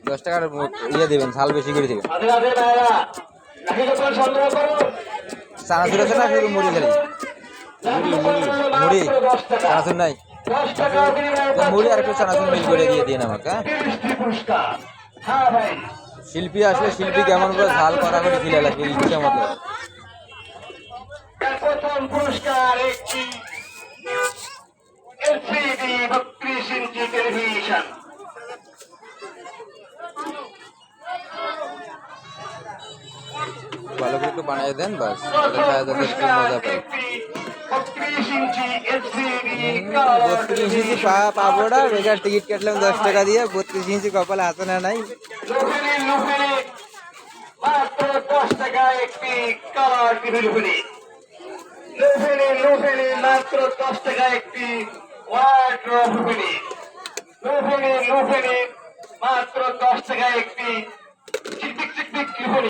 10 টাকার ইয়ে দেবেন, ঝাল বেশি করে দেবেন। চানাচুর আছে না, শুধু মুড়ি খালি? মুড়ি চানাচুর নাই? মুড়ি আর একটু চানাচুর মিল করে দিয়ে দিন আমাকে। শিল্পী আসলে শিল্পী কেমন করে ঝাল করা করে দিলে লাগবে ইচ্ছে মতো। প্রথম পুরস্কার একটি এলসিডি 32 ইঞ্চি টেলিভিশন। ভালো করে একটু বানিয়ে দেন, বাস একটু মজা পাই। 32 ইঞ্চি পাবো না, বেকার টিকিট কাটলাম 10 টাকা দিয়ে। 32 ইঞ্চি কপালে হাতে না নাই। মাত্র 10 টাকা একটি কালার টিভি লুফেনি মাত্র 10 টাকা একটি ওয়ার্ড্রোব লুফেনি মাত্র 10 টাকা একটি